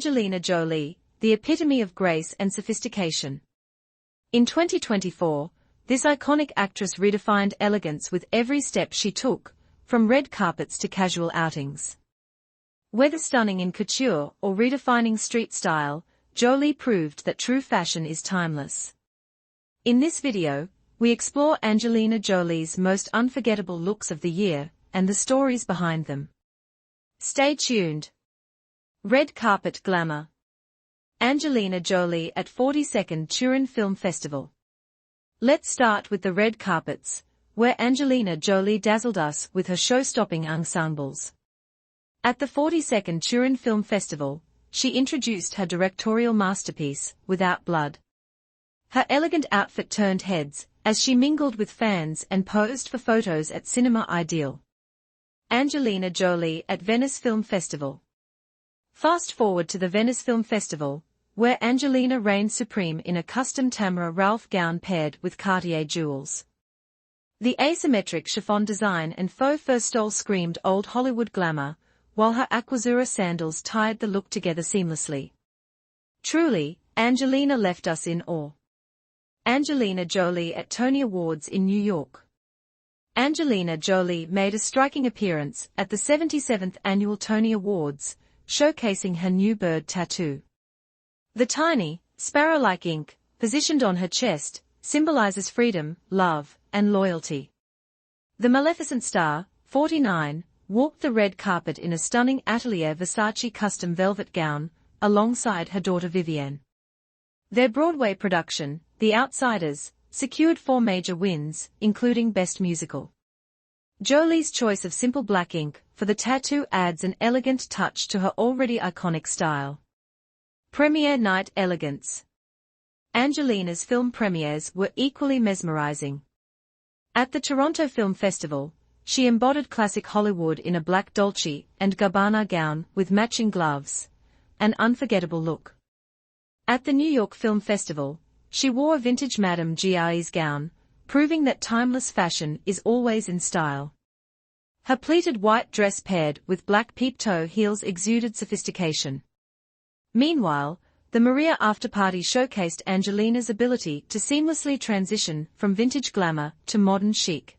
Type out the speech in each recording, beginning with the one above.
Angelina Jolie, the epitome of grace and sophistication. In 2024, this iconic actress redefined elegance with every step she took, from red carpets to casual outings. Whether stunning in couture or redefining street style, Jolie proved that true fashion is timeless. In this video, we explore Angelina Jolie's most unforgettable looks of the year and the stories behind them. Stay tuned. Red Carpet Glamour. Angelina Jolie at 42nd Turin Film Festival. Let's start with the red carpets, where Angelina Jolie dazzled us with her show-stopping ensembles. At the 42nd Turin Film Festival, she introduced her directorial masterpiece, Without Blood. Her elegant outfit turned heads as she mingled with fans and posed for photos at Cinema Ideal. Angelina Jolie at Venice Film Festival. Fast forward to the Venice Film Festival, where Angelina reigned supreme in a custom Tamara Ralph gown paired with Cartier jewels. The asymmetric chiffon design and faux fur stole screamed old Hollywood glamour, while her Aquazzura sandals tied the look together seamlessly. Truly, Angelina left us in awe. Angelina Jolie at Tony Awards in New York. Angelina Jolie made a striking appearance at the 77th Annual Tony Awards, showcasing her new bird tattoo. The tiny, sparrow-like ink, positioned on her chest, symbolizes freedom, love, and loyalty. The Maleficent star, 49, walked the red carpet in a stunning Atelier Versace custom velvet gown, alongside her daughter Vivienne. Their Broadway production, The Outsiders, secured 4 major wins, including Best Musical. Jolie's choice of simple black ink for the tattoo adds an elegant touch to her already iconic style. Premiere Night Elegance. Angelina's film premieres were equally mesmerizing. At the Toronto Film Festival, she embodied classic Hollywood in a black Dolce & Gabbana gown with matching gloves, an unforgettable look. At the New York Film Festival, she wore a vintage Madame Giai's gown, proving that timeless fashion is always in style. Her pleated white dress paired with black peep-toe heels exuded sophistication. Meanwhile, the Maria afterparty showcased Angelina's ability to seamlessly transition from vintage glamour to modern chic.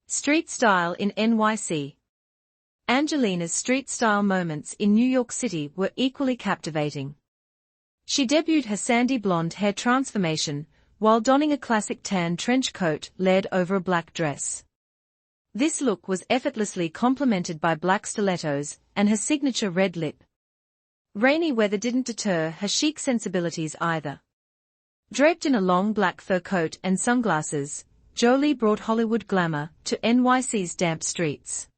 Street style in NYC. Angelina's street style moments in New York City were equally captivating. She debuted her sandy blonde hair transformation, while donning a classic tan trench coat layered over a black dress. This look was effortlessly complemented by black stilettos and her signature red lip. Rainy weather didn't deter her chic sensibilities either. Draped in a long black fur coat and sunglasses, Jolie brought Hollywood glamour to NYC's damp streets.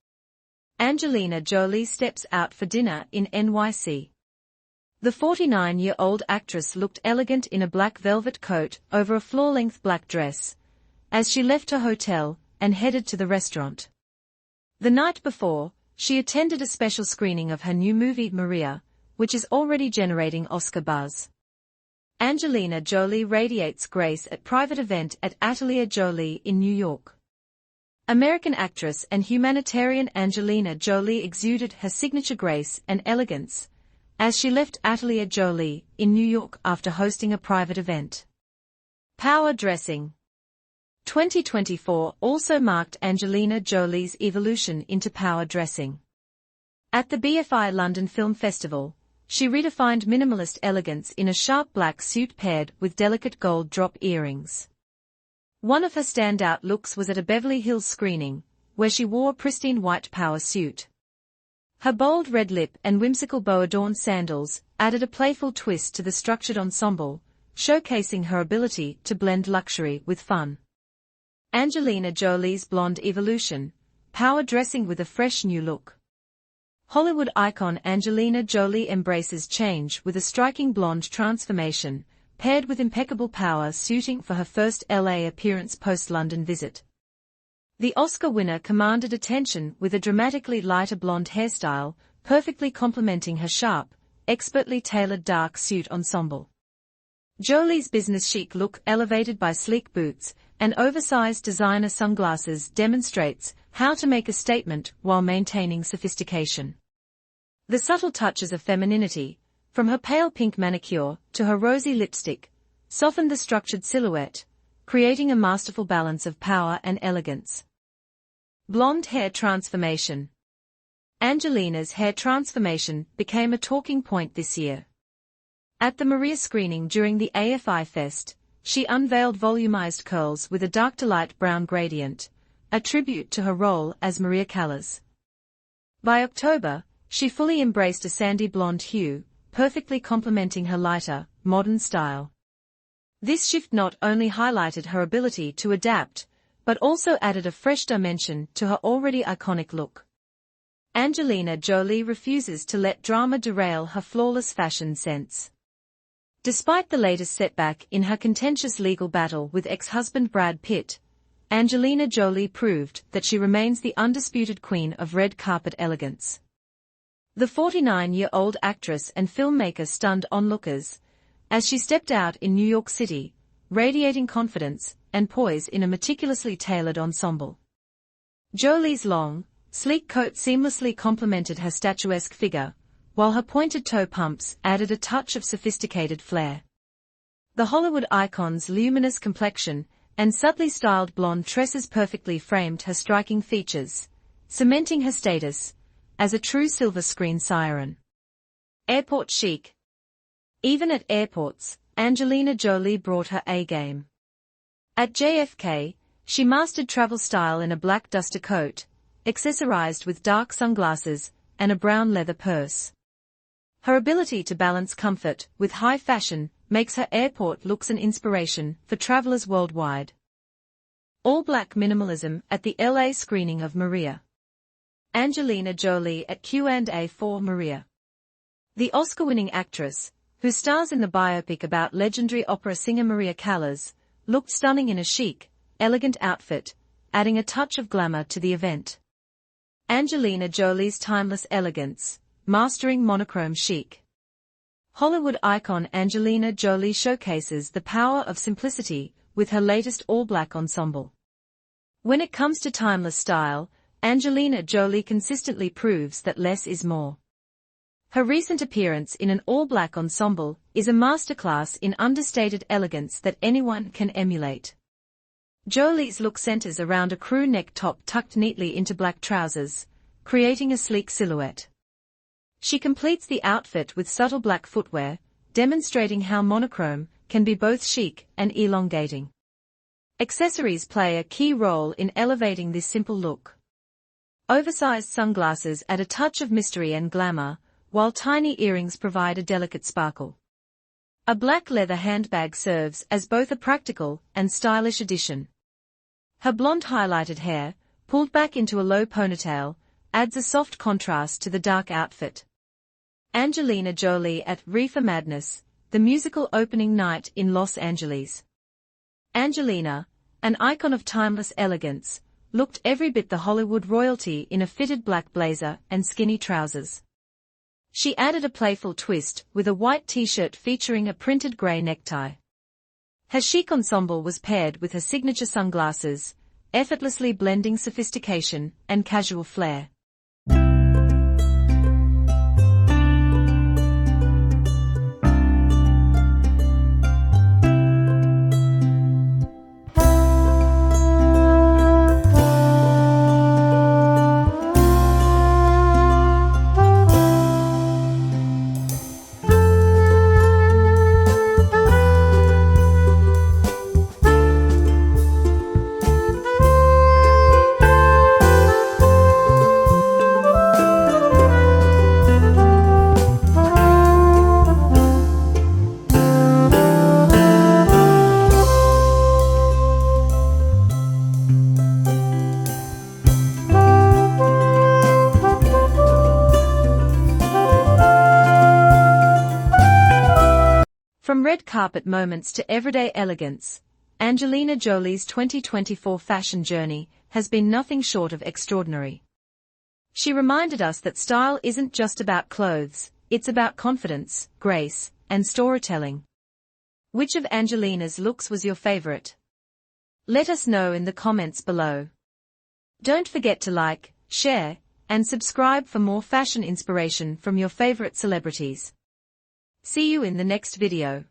Angelina Jolie steps out for dinner in NYC. The 49-year-old actress looked elegant in a black velvet coat over a floor-length black dress, as she left her hotel and headed to the restaurant. The night before, she attended a special screening of her new movie Maria, which is already generating Oscar buzz. Angelina Jolie radiates grace at private event at Atelier Jolie in New York. American actress and humanitarian Angelina Jolie exuded her signature grace and elegance, as she left Atelier Jolie in New York after hosting a private event. Power dressing. 2024 also marked Angelina Jolie's evolution into power dressing. At the BFI London Film Festival, she redefined minimalist elegance in a sharp black suit paired with delicate gold drop earrings. One of her standout looks was at a Beverly Hills screening, where she wore a pristine white power suit. Her bold red lip and whimsical bow-adorned sandals added a playful twist to the structured ensemble, showcasing her ability to blend luxury with fun. Angelina Jolie's blonde evolution, power dressing with a fresh new look. Hollywood icon Angelina Jolie embraces change with a striking blonde transformation, paired with impeccable power suiting for her first LA appearance post-London visit. The Oscar winner commanded attention with a dramatically lighter blonde hairstyle, perfectly complementing her sharp, expertly tailored dark suit ensemble. Jolie's business chic look, elevated by sleek boots and oversized designer sunglasses, demonstrates how to make a statement while maintaining sophistication. The subtle touches of femininity, From her pale pink manicure to her rosy lipstick, softened the structured silhouette, creating a masterful balance of power and elegance. Blonde hair transformation. Angelina's hair transformation became a talking point this year. At the Maria screening during the AFI Fest, she unveiled volumized curls with a dark to light brown gradient, a tribute to her role as Maria Callas. By October, she fully embraced a sandy blonde hue, perfectly complementing her lighter, modern style. This shift not only highlighted her ability to adapt, but also added a fresh dimension to her already iconic look. Angelina Jolie refuses to let drama derail her flawless fashion sense. Despite the latest setback in her contentious legal battle with ex-husband Brad Pitt, Angelina Jolie proved that she remains the undisputed queen of red carpet elegance. The 49-year-old actress and filmmaker stunned onlookers as she stepped out in New York City, radiating confidence and poise in a meticulously tailored ensemble. Jolie's long, sleek coat seamlessly complemented her statuesque figure, while her pointed toe pumps added a touch of sophisticated flair. The Hollywood icon's luminous complexion and subtly styled blonde tresses perfectly framed her striking features, cementing her status as a true silver screen siren. Airport chic. Even at airports, Angelina Jolie brought her A-game. At JFK, she mastered travel style in a black duster coat, accessorized with dark sunglasses and a brown leather purse. Her ability to balance comfort with high fashion makes her airport looks an inspiration for travelers worldwide. All-black minimalism at the LA screening of Maria. Angelina Jolie at Q&A for Maria. The Oscar-winning actress, who stars in the biopic about legendary opera singer Maria Callas, looked stunning in a chic, elegant outfit, adding a touch of glamour to the event. Angelina Jolie's timeless elegance, mastering monochrome chic. Hollywood icon Angelina Jolie showcases the power of simplicity with her latest all-black ensemble. When it comes to timeless style, Angelina Jolie consistently proves that less is more. Her recent appearance in an all-black ensemble is a masterclass in understated elegance that anyone can emulate. Jolie's look centers around a crew neck top tucked neatly into black trousers, creating a sleek silhouette. She completes the outfit with subtle black footwear, demonstrating how monochrome can be both chic and elongating. Accessories play a key role in elevating this simple look. Oversized sunglasses add a touch of mystery and glamour, while tiny earrings provide a delicate sparkle. A black leather handbag serves as both a practical and stylish addition. Her blonde highlighted hair, pulled back into a low ponytail, adds a soft contrast to the dark outfit. Angelina Jolie at Reefer Madness, the musical opening night in Los Angeles. Angelina, an icon of timeless elegance, looked every bit the Hollywood royalty in a fitted black blazer and skinny trousers. She added a playful twist with a white t-shirt featuring a printed grey necktie. Her chic ensemble was paired with her signature sunglasses, effortlessly blending sophistication and casual flair. From red carpet moments to everyday elegance, Angelina Jolie's 2024 fashion journey has been nothing short of extraordinary. She reminded us that style isn't just about clothes, it's about confidence, grace, and storytelling. Which of Angelina's looks was your favorite? Let us know in the comments below. Don't forget to like, share, and subscribe for more fashion inspiration from your favorite celebrities. See you in the next video.